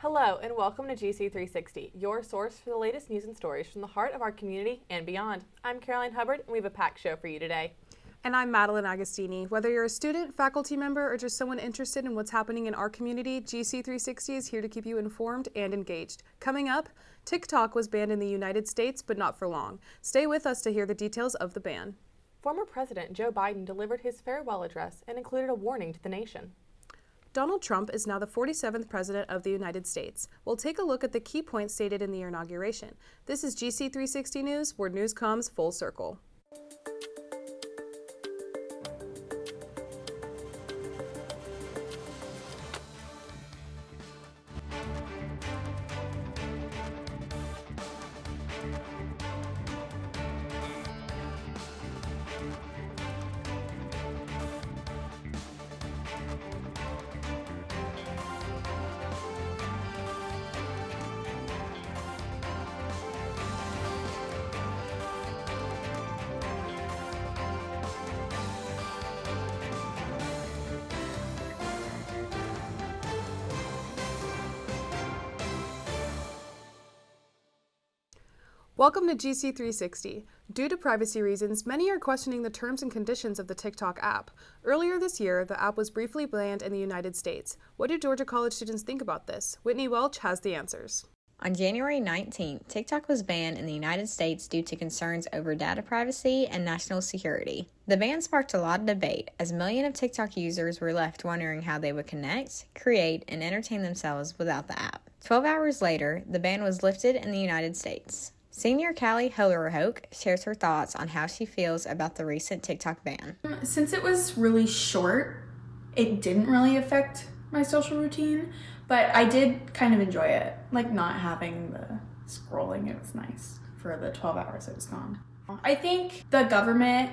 Hello and welcome to GC360, your source for the latest news and stories from the heart of our community and beyond. I'm Caroline Hubbard and we have a packed show for you today. And I'm Madeline Agostini. Whether you're a student, faculty member, or just someone interested in what's happening in our community, GC360 is here to keep you informed and engaged. Coming up, TikTok was banned in the United States, but not for long. Stay with us to hear the details of the ban. Former President Joe Biden delivered his farewell address and included a warning to the nation. Donald Trump is now the 47th President of the United States. We'll take a look at the key points stated in the inauguration. This is GC360 News, where news comes full circle. Welcome to GC360. Due to privacy reasons, many are questioning the terms and conditions of the TikTok app. Earlier this year, the app was briefly banned in the United States. What do Georgia College students think about this? Whitney Welch has the answers. On January 19th, TikTok was banned in the United States due to concerns over data privacy and national security. The ban sparked a lot of debate, as millions of TikTok users were left wondering how they would connect, create, and entertain themselves without the app. 12 hours later, the ban was lifted in the United States. Senior Callie Hollerhoek shares her thoughts on how she feels about the recent TikTok ban. Since it was really short, it didn't really affect my social routine, but I did kind of enjoy it. Like not having the scrolling, it was nice for the 12 hours it was gone. I think the government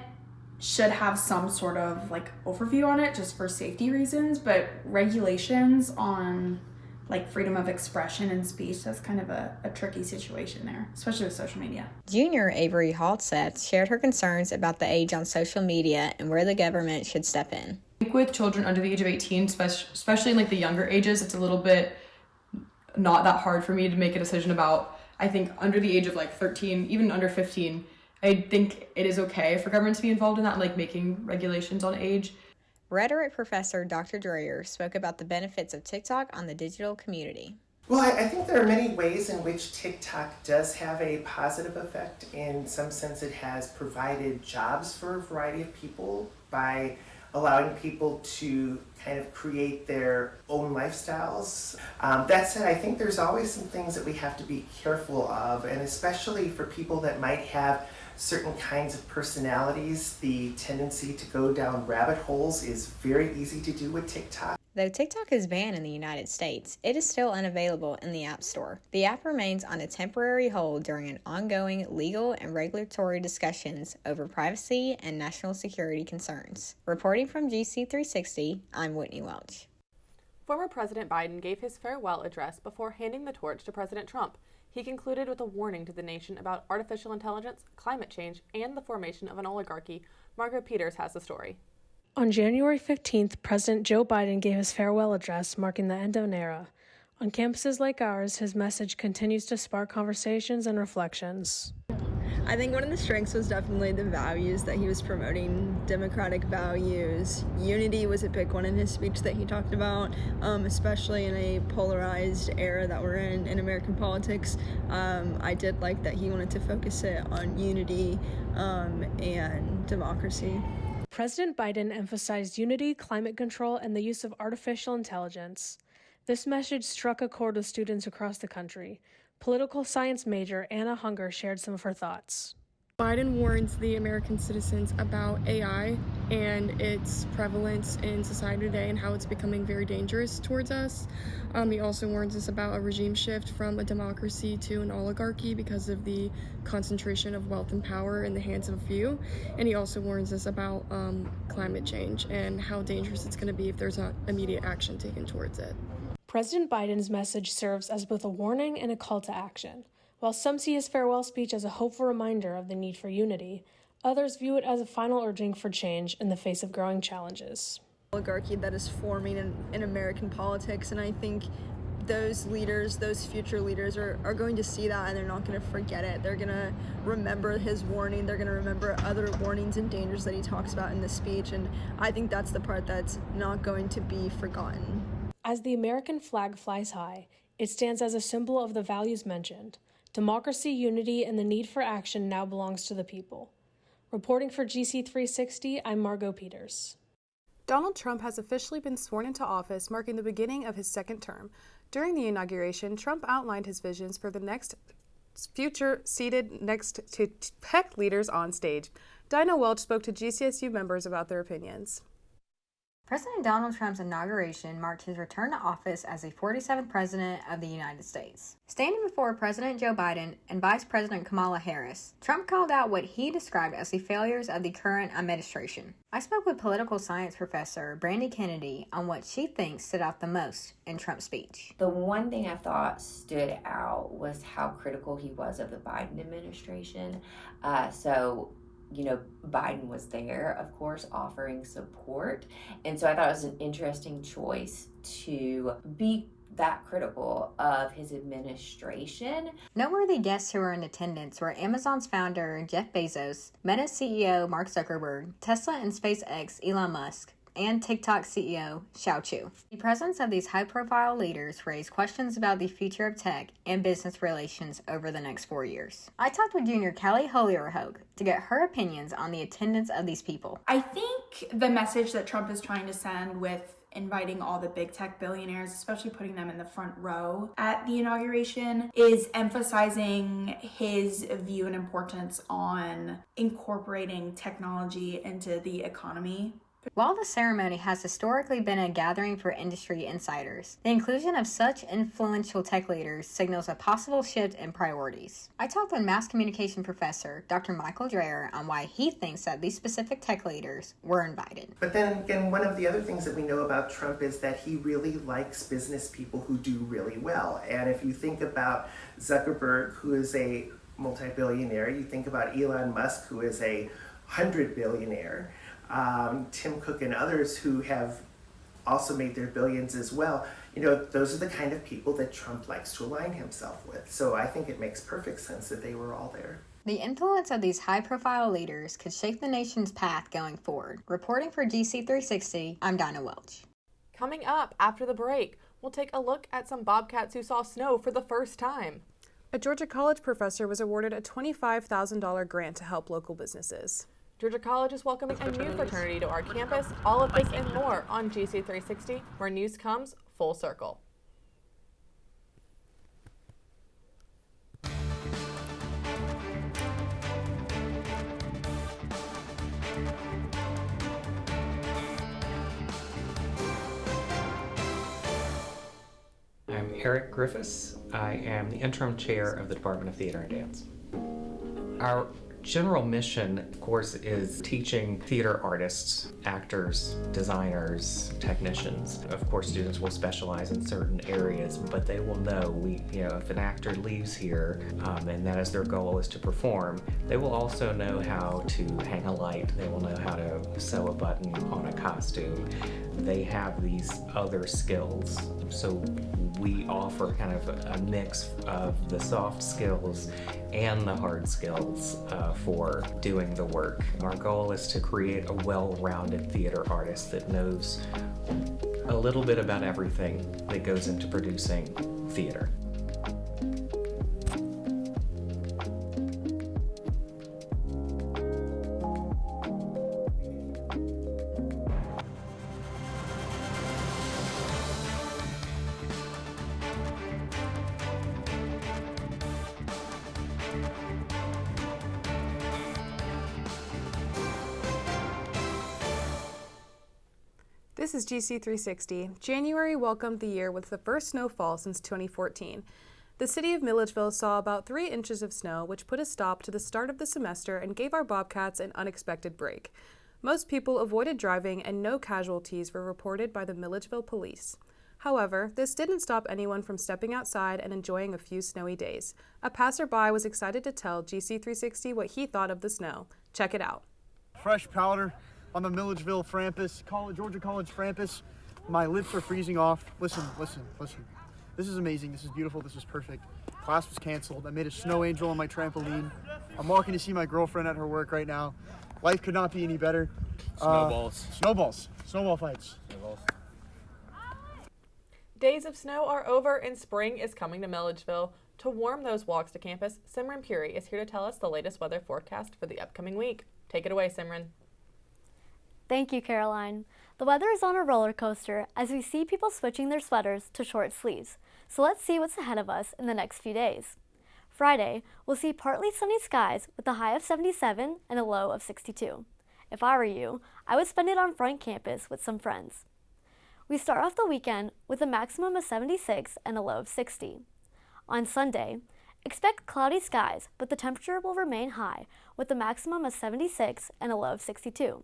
should have some sort of like overview on it just for safety reasons, but regulations on like freedom of expression and speech, that's kind of a tricky situation there, especially with social media. Junior Avery Halseth shared her concerns about the age on social media and where the government should step in. With children under the age of 18, especially in like the younger ages, it's a little bit not that hard for me to make a decision about. I think under the age of like 13, even under 15, I think it is okay for government to be involved in that and like making regulations on age. Rhetoric professor Dr. Dreyer spoke about the benefits of TikTok on the digital community. Well, I think there are many ways in which TikTok does have a positive effect. In some sense, it has provided jobs for a variety of people by allowing people to kind of create their own lifestyles. That said, I think there's always some things that we have to be careful of, and especially for people that might have certain kinds of personalities, the tendency to go down rabbit holes is very easy to do with TikTok. Though TikTok is banned in the United States, it is still unavailable in the App Store. The app remains on a temporary hold during an ongoing legal and regulatory discussions over privacy and national security concerns. Reporting from GC360, I'm Whitney Welch. Former President Biden gave his farewell address before handing the torch to President Trump. He concluded with a warning to the nation about artificial intelligence, climate change, and the formation of an oligarchy. Margaret Peters has the story. On January 15th, President Joe Biden gave his farewell address, marking the end of an era. On campuses like ours, his message continues to spark conversations and reflections. I think one of the strengths was definitely the values that he was promoting, democratic values. Unity was a big one in his speech that he talked about, especially in a polarized era that we're in American politics. I did like that he wanted to focus it on unity and democracy. President Biden emphasized unity, climate control, and the use of artificial intelligence. This message struck a chord with students across the country. Political science major Anna Hunger shared some of her thoughts. Biden warns the American citizens about AI and its prevalence in society today and how it's becoming very dangerous towards us. He also warns us about a regime shift from a democracy to an oligarchy because of the concentration of wealth and power in the hands of a few. And he also warns us about climate change and how dangerous it's going to be if there's not immediate action taken towards it. President Biden's message serves as both a warning and a call to action. While some see his farewell speech as a hopeful reminder of the need for unity, others view it as a final urging for change in the face of growing challenges. Oligarchy that is forming in American politics, and I think those leaders, those future leaders are going to see that, and they're not going to forget it. They're going to remember his warning. They're going to remember other warnings and dangers that he talks about in the speech, and I think that's the part that's not going to be forgotten. As the American flag flies high, it stands as a symbol of the values mentioned. Democracy, unity, and the need for action now belongs to the people. Reporting for GC360, I'm Margot Peters. Donald Trump has officially been sworn into office, marking the beginning of his second term. During the inauguration, Trump outlined his visions for the next future seated next to tech leaders on stage. Dinah Welch spoke to GCSU members about their opinions. President Donald Trump's inauguration marked his return to office as the 47th President of the United States. Standing before President Joe Biden and Vice President Kamala Harris, Trump called out what he described as the failures of the current administration. I spoke with political science professor Brandy Kennedy on what she thinks stood out the most in Trump's speech. The one thing I thought stood out was how critical he was of the Biden administration. Biden was there, of course, offering support. And so I thought it was an interesting choice to be that critical of his administration. Noteworthy guests who were in attendance were Amazon's founder Jeff Bezos, Meta's CEO Mark Zuckerberg, Tesla and SpaceX Elon Musk, and TikTok CEO Xiao Chu. The presence of these high-profile leaders raised questions about the future of tech and business relations over the next 4 years. I talked with junior Callie Holierhoek to get her opinions on the attendance of these people. I think the message that Trump is trying to send with inviting all the big tech billionaires, especially putting them in the front row at the inauguration, is emphasizing his view and importance on incorporating technology into the economy. While the ceremony has historically been a gathering for industry insiders, the inclusion of such influential tech leaders signals a possible shift in priorities. I talked with mass communication professor Dr. Michael Dreyer on why he thinks that these specific tech leaders were invited. But then again, one of the other things that we know about Trump is that he really likes business people who do really well. And if you think about Zuckerberg, who is a multi-billionaire, you think about Elon Musk, who is a 100-billionaire, Tim Cook and others who have also made their billions as well. Those are the kind of people that Trump likes to align himself with. So I think it makes perfect sense that they were all there. The influence of these high-profile leaders could shape the nation's path going forward. Reporting for GC360, I'm Dinah Welch. Coming up after the break, we'll take a look at some bobcats who saw snow for the first time. A Georgia College professor was awarded a $25,000 grant to help local businesses. Georgia College is welcoming a new fraternity to our campus. All of this and more on GC360, where news comes full circle. I'm Eric Griffiths. I am the interim chair of the Department of Theater and Dance. Our general mission, of course, is teaching theater artists, actors, designers, technicians. Of course, students will specialize in certain areas, but they will know if an actor leaves here and that is their goal is to perform, they will also know how to hang a light. They will know how to sew a button on a costume. They have these other skills. So we offer kind of a mix of the soft skills and the hard skills for doing the work. Our goal is to create a well-rounded theater artist that knows a little bit about everything that goes into producing theater. This is GC360. January welcomed the year with the first snowfall since 2014. The city of Milledgeville saw about 3 inches of snow, which put a stop to the start of the semester and gave our Bobcats an unexpected break. Most people avoided driving and no casualties were reported by the Milledgeville police. However, this didn't stop anyone from stepping outside and enjoying a few snowy days. A passerby was excited to tell GC360 what he thought of the snow. Check it out. Fresh powder on the Milledgeville Frampus, Georgia College Frampus. My lips are freezing off. Listen. this is amazing, this is beautiful, this is perfect. Class was canceled. I made a snow angel on my trampoline. I'm walking to see my girlfriend at her work right now. Life could not be any better. Snowballs. Snowball fights. Days of snow are over and spring is coming to Milledgeville. To warm those walks to campus, Simran Puri is here to tell us the latest weather forecast for the upcoming week. Take it away, Simran. Thank you, Caroline. The weather is on a roller coaster as we see people switching their sweaters to short sleeves. So let's see what's ahead of us in the next few days. Friday, we'll see partly sunny skies with a high of 77 and a low of 62. If I were you, I would spend it on front campus with some friends. We start off the weekend with a maximum of 76 and a low of 60. On Sunday, expect cloudy skies, but the temperature will remain high with a maximum of 76 and a low of 62.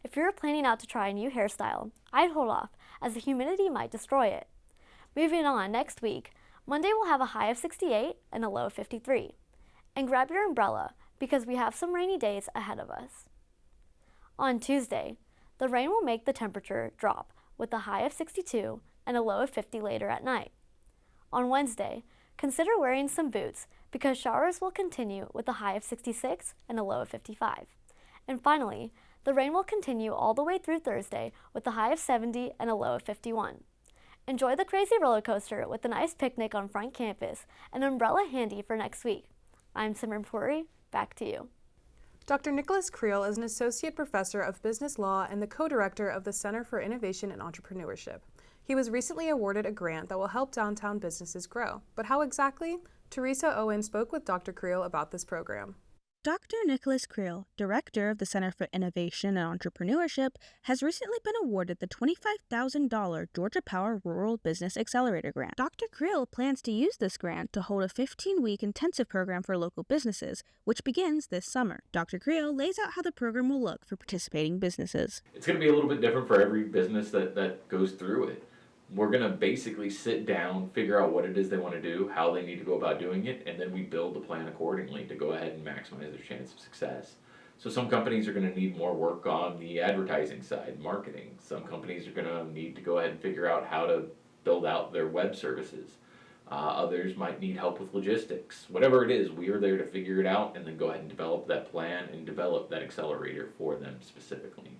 If you're planning out to try a new hairstyle, I'd hold off as the humidity might destroy it. Moving on, next week, Monday will have a high of 68 and a low of 53. And grab your umbrella because we have some rainy days ahead of us. On Tuesday, the rain will make the temperature drop with a high of 62 and a low of 50 later at night. On Wednesday, consider wearing some boots because showers will continue with a high of 66 and a low of 55. And finally, the rain will continue all the way through Thursday with a high of 70 and a low of 51. Enjoy the crazy roller coaster with a nice picnic on front campus and an umbrella handy for next week. I'm Simran Puri. Back to you. Dr. Nicholas Creel is an associate professor of business law and the co-director of the Center for Innovation and Entrepreneurship. He was recently awarded a grant that will help downtown businesses grow. But how exactly? Teresa Owen spoke with Dr. Creel about this program. Dr. Nicholas Creel, director of the Center for Innovation and Entrepreneurship, has recently been awarded the $25,000 Georgia Power Rural Business Accelerator Grant. Dr. Creel plans to use this grant to hold a 15-week intensive program for local businesses, which begins this summer. Dr. Creel lays out how the program will look for participating businesses. It's going to be a little bit different for every business that goes through it. We're going to basically sit down, figure out what it is they want to do, how they need to go about doing it, and then we build the plan accordingly to go ahead and maximize their chance of success. So some companies are going to need more work on the advertising side, marketing. Some companies are going to need to go ahead and figure out how to build out their web services. Others might need help with logistics. Whatever it is, we are there to figure it out and then go ahead and develop that plan and develop that accelerator for them specifically.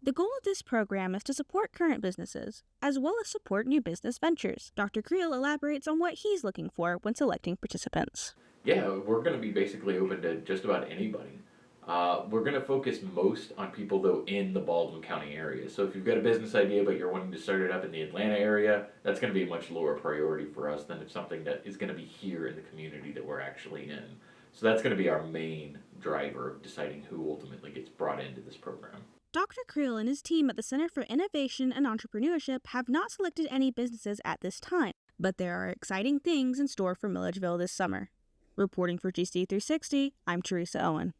The goal of this program is to support current businesses, as well as support new business ventures. Dr. Creel elaborates on what he's looking for when selecting participants. Yeah, we're going to be basically open to just about anybody. We're going to focus most on people, though, in the Baldwin County area. So if you've got a business idea, but you're wanting to start it up in the Atlanta area, that's going to be a much lower priority for us than if something that is going to be here in the community that we're actually in. So that's going to be our main driver of deciding who ultimately gets brought into this program. Dr. Creel and his team at the Center for Innovation and Entrepreneurship have not selected any businesses at this time, but there are exciting things in store for Milledgeville this summer. Reporting for GC360, I'm Teresa Owen.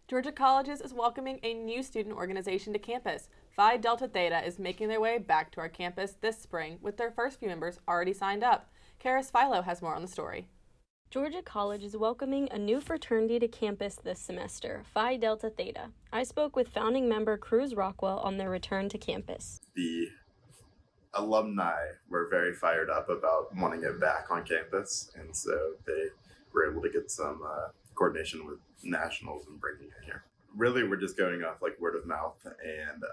Georgia Colleges is welcoming a new student organization to campus. Phi Delta Theta is making their way back to our campus this spring with their first few members already signed up. Karis Philo has more on the story. Georgia College is welcoming a new fraternity to campus this semester, Phi Delta Theta. I spoke with founding member Cruz Rockwell on their return to campus. The alumni were very fired up about wanting it back on campus, and so they were able to get some coordination with nationals and bringing it here. Really, we're just going off like word of mouth and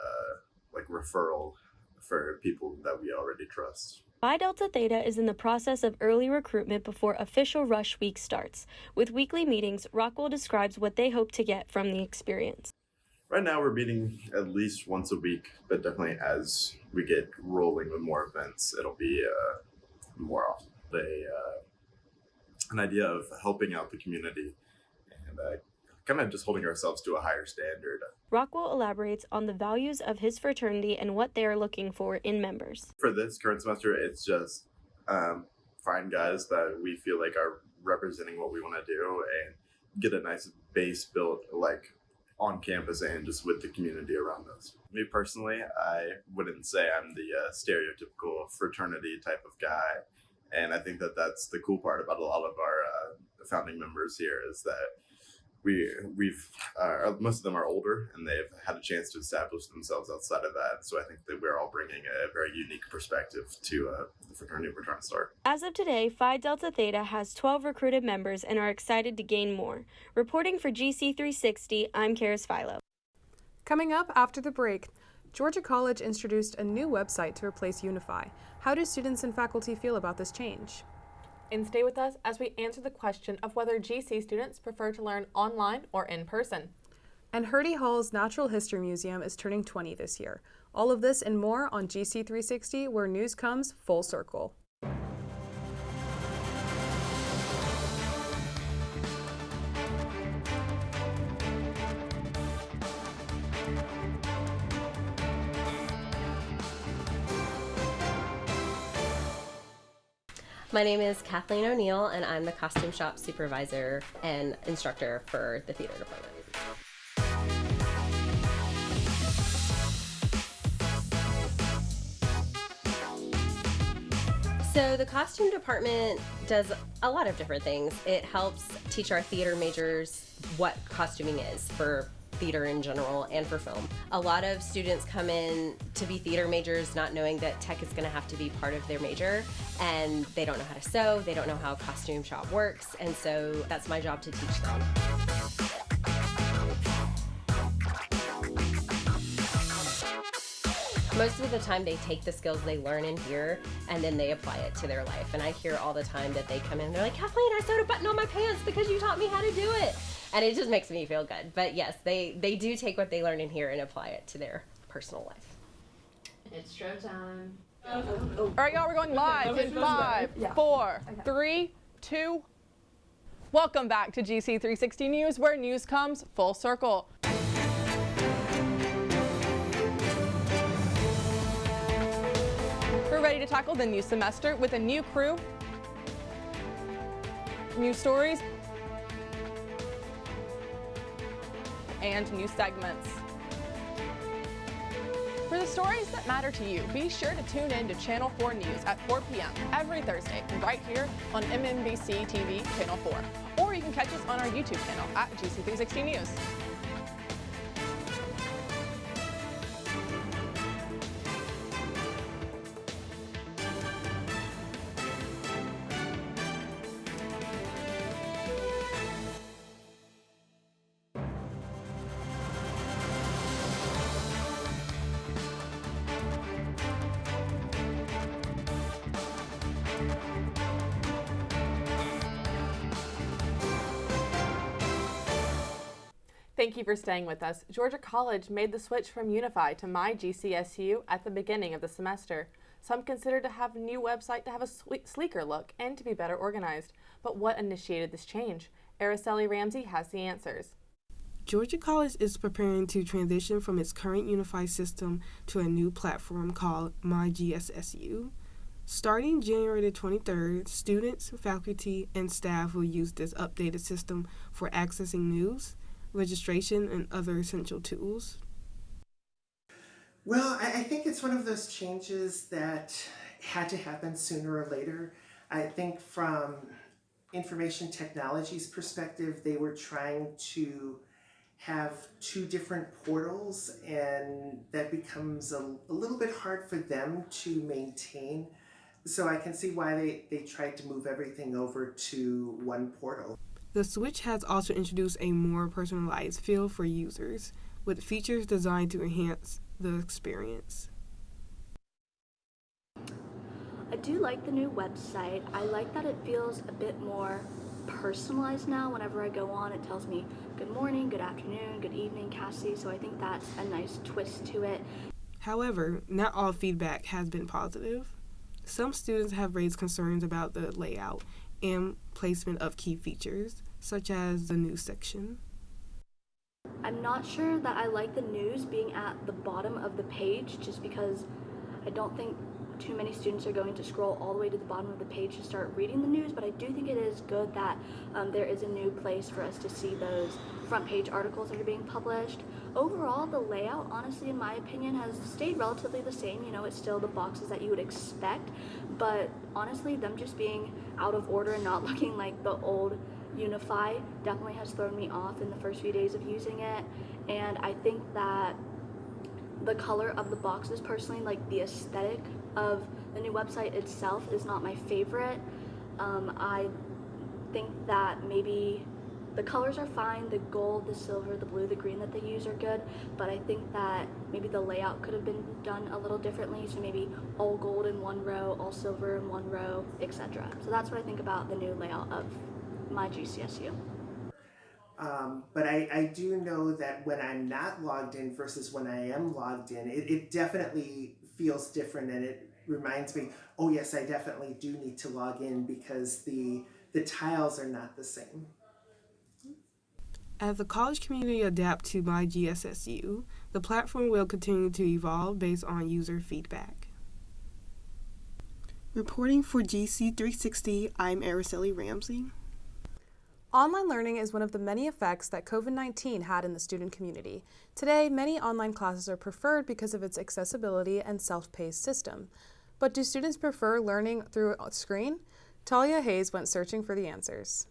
like referral for people that we already trust. Phi Delta Theta is in the process of early recruitment before official rush week starts. With weekly meetings, Rockwell describes what they hope to get from the experience. Right now we're meeting at least once a week, but definitely as we get rolling with more events, it'll be more often. An idea of helping out the community and kind of just holding ourselves to a higher standard. Rockwell elaborates on the values of his fraternity and what they are looking for in members. For this current semester, it's just find guys that we feel like are representing what we want to do and get a nice base built like on campus and just with the community around us. Me personally, I wouldn't say I'm the stereotypical fraternity type of guy. And I think that that's the cool part about a lot of our founding members here is that we've most of them are older, and they've had a chance to establish themselves outside of that. So I think that we're all bringing a very unique perspective to the fraternity we're trying to start. As of today, Phi Delta Theta has 12 recruited members and are excited to gain more. Reporting for GC360, I'm Karis Philo. Coming up after the break, Georgia College introduced a new website to replace Unify. How do students and faculty feel about this change? And stay with us as we answer the question of whether GC students prefer to learn online or in person. And Hurdy Hall's Natural History Museum is turning 20 this year. All of this and more on GC360, where news comes full circle. My name is Kathleen O'Neill, and I'm the costume shop supervisor and instructor for the theater department. So the costume department does a lot of different things. It helps teach our theater majors what costuming is for theater in general and for film. A lot of students come in to be theater majors not knowing that tech is going to have to be part of their major, and they don't know how to sew, they don't know how a costume shop works, and so that's my job to teach them. Most of the time they take the skills they learn in here and then they apply it to their life. And I hear all the time that they come in and they're like, Kathleen, I sewed a button on my pants because you taught me how to do it. And it just makes me feel good. But yes, they do take what they learn in here and apply it to their personal life. It's show time. All right, y'all, we're going live in 5, 4, 3, 2. Welcome back to GC360 News, where news comes full circle. We're ready to tackle the new semester with a new crew, new stories, and new segments. For the stories that matter to you, be sure to tune in to Channel 4 News at 4 p.m. every Thursday, right here on MMBC TV Channel 4. Or you can catch us on our YouTube channel at GC360 News. Thank you for staying with us. Georgia College made the switch from Unify to My GCSU at the beginning of the semester. Some consider to have a new website to have a sleeker look and to be better organized. But what initiated this change? Araceli Ramsey has the answers. Georgia College is preparing to transition from its current Unify system to a new platform called My GSSU. Starting January the 23rd, students, faculty, and staff will use this updated system for accessing news, registration, and other essential tools. Well, I think it's one of those changes that had to happen sooner or later. I think from information technology's perspective, they were trying to have two different portals, and that becomes a little bit hard for them to maintain. So I can see why they tried to move everything over to one portal. The switch has also introduced a more personalized feel for users, with features designed to enhance the experience. I do like the new website. I like that it feels a bit more personalized now. Whenever I go on, it tells me good morning, good afternoon, good evening, Cassie, so I think that's a nice twist to it. However, not all feedback has been positive. Some students have raised concerns about the layout and placement of key features, such as the news section. I'm not sure that I like the news being at the bottom of the page, just because I don't think too many students are going to scroll all the way to the bottom of the page to start reading the news, but I do think it is good that there is a new place for us to see those front page articles that are being published. Overall, the layout, honestly, in my opinion, has stayed relatively the same. You know, it's still the boxes that you would expect, but honestly, them just being out of order and not looking like the old Unify definitely has thrown me off in the first few days of using it, and I think that the color of the boxes, personally, like the aesthetic of the new website itself, is not my favorite. I think that maybe the colors are fine, the gold, the silver, the blue, the green that they use are good, but I think that maybe the layout could have been done a little differently, so maybe all gold in one row, all silver in one row, etc. So that's what I think about the new layout of my GCSU. But I do know that when I'm not logged in versus when I am logged in, it definitely feels different, and it reminds me, oh yes, I definitely do need to log in because the tiles are not the same. As the college community adapts to My GSSU, the platform will continue to evolve based on user feedback. Reporting for GC360, I'm Araceli Ramsey. Online learning is one of the many effects that COVID-19 had in the student community. Today, many online classes are preferred because of its accessibility and self-paced system. But do students prefer learning through a screen? Talia Hayes went searching for the answers.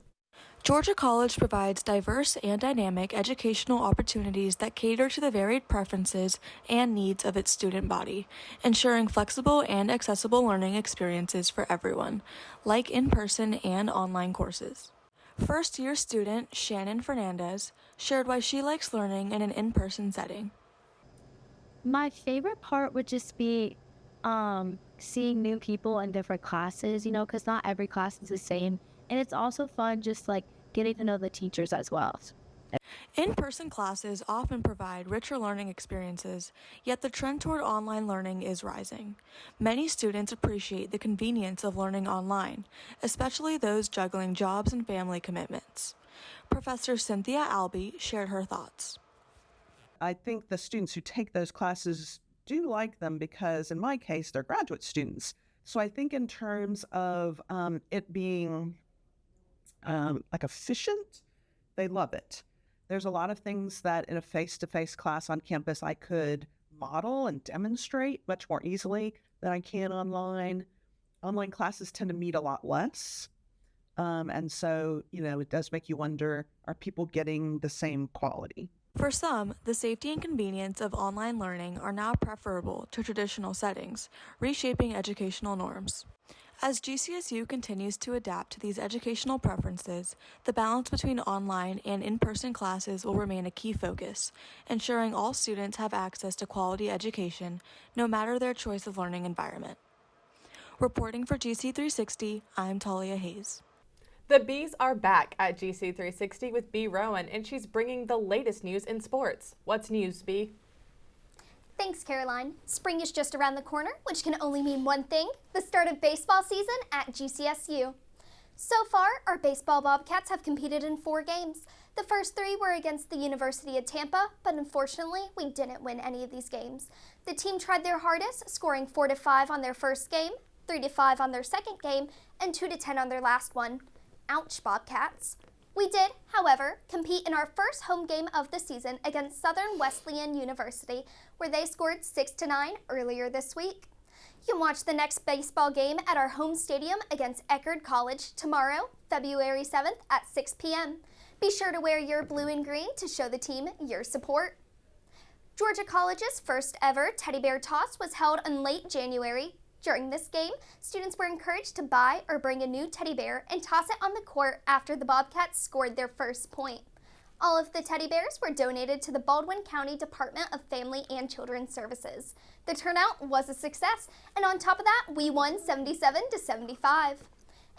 Georgia College provides diverse and dynamic educational opportunities that cater to the varied preferences and needs of its student body, ensuring flexible and accessible learning experiences for everyone, like in-person and online courses. First-year student Shannon Fernandez shared why she likes learning in an in-person setting. My favorite part would just be seeing new people in different classes, because not every class is the same. And it's also fun just getting to know the teachers as well. In-person classes often provide richer learning experiences, yet the trend toward online learning is rising. Many students appreciate the convenience of learning online, especially those juggling jobs and family commitments. Professor Cynthia Albee shared her thoughts. I think the students who take those classes do like them because, in my case, they're graduate students. So I think in terms of it being efficient, they love it. There's a lot of things that in a face-to-face class on campus I could model and demonstrate much more easily than I can online. Online classes tend to meet a lot less. And so, it does make you wonder, are people getting the same quality? For some, the safety and convenience of online learning are now preferable to traditional settings, reshaping educational norms. As GCSU continues to adapt to these educational preferences, the balance between online and in-person classes will remain a key focus, ensuring all students have access to quality education, no matter their choice of learning environment. Reporting for GC360, I'm Talia Hayes. The Bees are back at GC360 with Bee Rowan, and she's bringing the latest news in sports. What's news, Bee? Thanks, Caroline. Spring is just around the corner, which can only mean one thing: the start of baseball season at GCSU. So far, our baseball Bobcats have competed in 4 games. The first 3 were against the University of Tampa, but unfortunately, we didn't win any of these games. The team tried their hardest, scoring 4-5 on their first game, 3-5 on their second game, and 2-10 on their last one. Ouch, Bobcats. We did, however, compete in our first home game of the season against Southern Wesleyan University, where they scored 6-9 earlier this week. You can watch the next baseball game at our home stadium against Eckerd College tomorrow, February 7th at 6 p.m. Be sure to wear your blue and green to show the team your support. Georgia College's first ever teddy bear toss was held in late January. During this game, students were encouraged to buy or bring a new teddy bear and toss it on the court after the Bobcats scored their first point. All of the teddy bears were donated to the Baldwin County Department of Family and Children's Services. The turnout was a success, and on top of that, we won 77-75.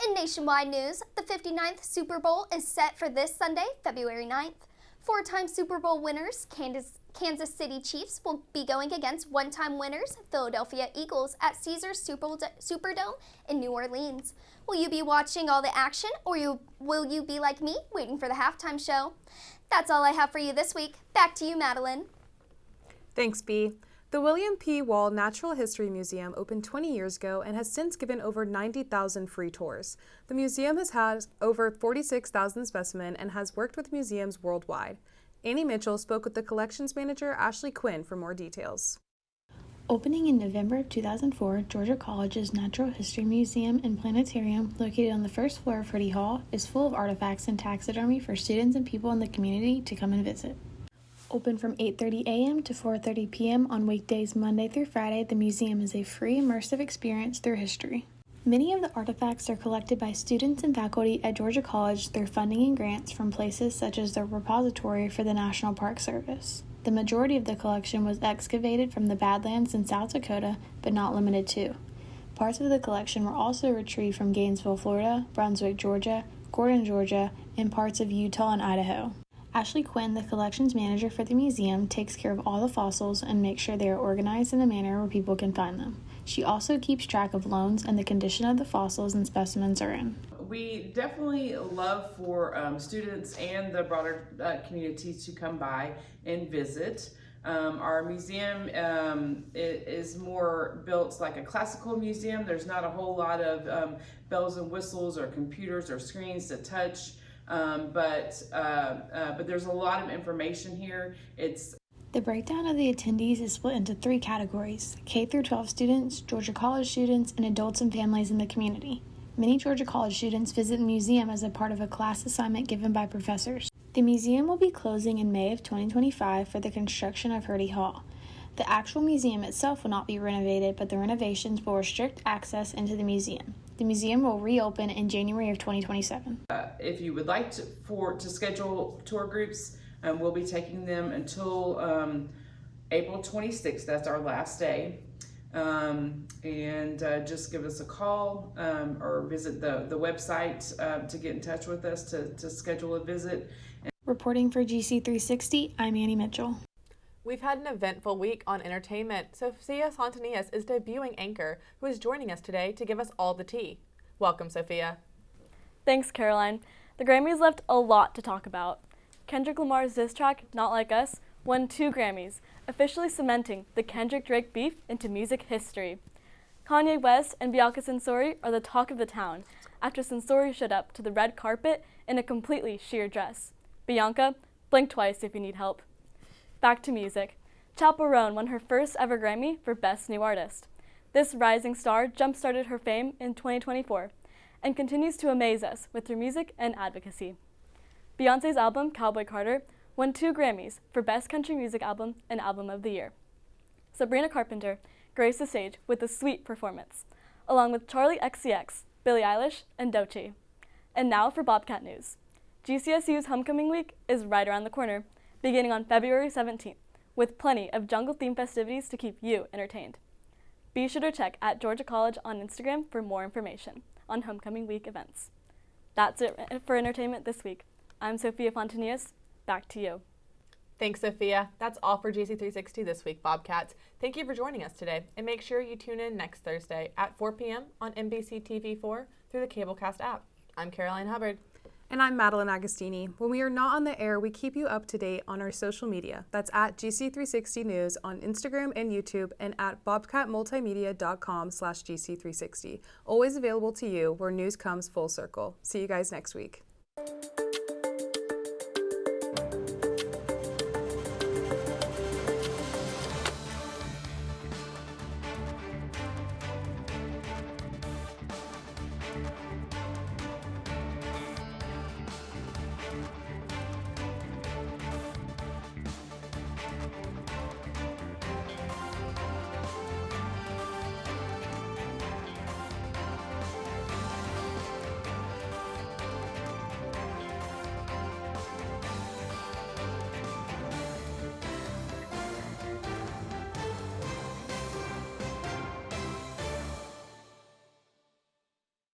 In nationwide news, the 59th Super Bowl is set for this Sunday, February 9th. 4-time Super Bowl winners, Kansas City Chiefs, will be going against one-time winners, Philadelphia Eagles, at Caesars Superdome in New Orleans. Will you be watching all the action, or will you be like me, waiting for the halftime show? That's all I have for you this week. Back to you, Madeline. Thanks, Bee. The William P. Wall Natural History Museum opened 20 years ago and has since given over 90,000 free tours. The museum has had over 46,000 specimens and has worked with museums worldwide. Annie Mitchell spoke with the collections manager, Ashley Quinn, for more details. Opening in November of 2004, Georgia College's Natural History Museum and Planetarium, located on the first floor of Hurdy Hall, is full of artifacts and taxidermy for students and people in the community to come and visit. Open from 8:30 a.m. to 4:30 p.m. on weekdays Monday through Friday, the museum is a free immersive experience through history. Many of the artifacts are collected by students and faculty at Georgia College through funding and grants from places such as the repository for the National Park Service. The majority of the collection was excavated from the Badlands in South Dakota, but not limited to. Parts of the collection were also retrieved from Gainesville, Florida, Brunswick, Georgia, Gordon, Georgia, and parts of Utah and Idaho. Ashley Quinn, the collections manager for the museum, takes care of all the fossils and makes sure they are organized in a manner where people can find them. She also keeps track of loans and the condition of the fossils and specimens are in. We definitely love for students and the broader community to come by and visit. Our museum is more built like a classical museum. There's not a whole lot of bells and whistles or computers or screens to touch, but there's a lot of information here. The breakdown of the attendees is split into 3 categories: K-12 students, Georgia College students, and adults and families in the community. Many Georgia College students visit the museum as a part of a class assignment given by professors. The museum will be closing in May of 2025 for the construction of Hurdy Hall. The actual museum itself will not be renovated, but the renovations will restrict access into the museum. The museum will reopen in January of 2027. If you would like to schedule tour groups, we'll be taking them until April 26th. That's our last day. Just give us a call or visit the website to get in touch with us to schedule a visit. Reporting for GC360, I'm Annie Mitchell. We've had an eventful week on entertainment. Sophia Fontanias is debuting anchor, who is joining us today to give us all the tea. Welcome, Sophia. Thanks, Caroline. The Grammys left a lot to talk about. Kendrick Lamar's diss track, Not Like Us, won 2 Grammys, officially cementing the Kendrick-Drake beef into music history. Kanye West and Bianca Censori are the talk of the town after Censori showed up to the red carpet in a completely sheer dress. Bianca, blink twice if you need help. Back to music. Chappell Roan won her first ever Grammy for Best New Artist. This rising star jump-started her fame in 2024 and continues to amaze us with her music and advocacy. Beyoncé's album, Cowboy Carter, won 2 Grammys for Best Country Music Album and Album of the Year. Sabrina Carpenter graced the stage with a sweet performance, along with Charli XCX, Billie Eilish, and Doechii. And now for Bobcat News. GCSU's Homecoming Week is right around the corner, beginning on February 17th, with plenty of jungle-themed festivities to keep you entertained. Be sure to check at Georgia College on Instagram for more information on Homecoming Week events. That's it for entertainment this week. I'm Sophia Fontanias. Back to you. Thanks, Sophia. That's all for GC360 this week, Bobcats. Thank you for joining us today, and make sure you tune in next Thursday at 4 p.m. on NBC TV4 through the Cablecast app. I'm Caroline Hubbard. And I'm Madeline Agostini. When we are not on the air, we keep you up to date on our social media. That's at GC360 News on Instagram and YouTube, and at bobcatmultimedia.com/GC360. Always available to you where news comes full circle. See you guys next week.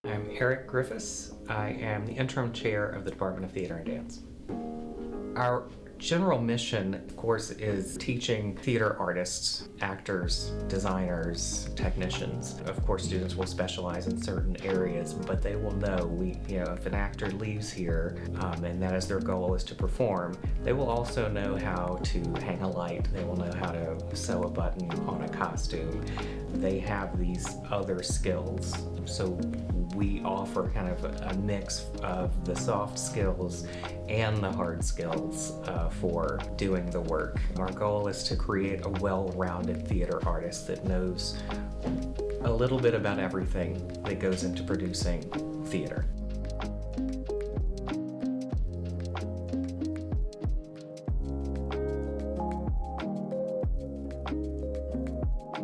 I'm Eric Griffiths. I am the interim chair of the Department of Theater and Dance. Our general mission, of course, is teaching theater artists, actors, designers, technicians. Of course, students will specialize in certain areas, but they will know if an actor leaves here and that is their goal is to perform, they will also know how to hang a light. They will know how to sew a button on a costume. They have these other skills. So we offer kind of a mix of the soft skills and the hard skills for doing the work. Our goal is to create a well-rounded theater artist that knows a little bit about everything that goes into producing theater.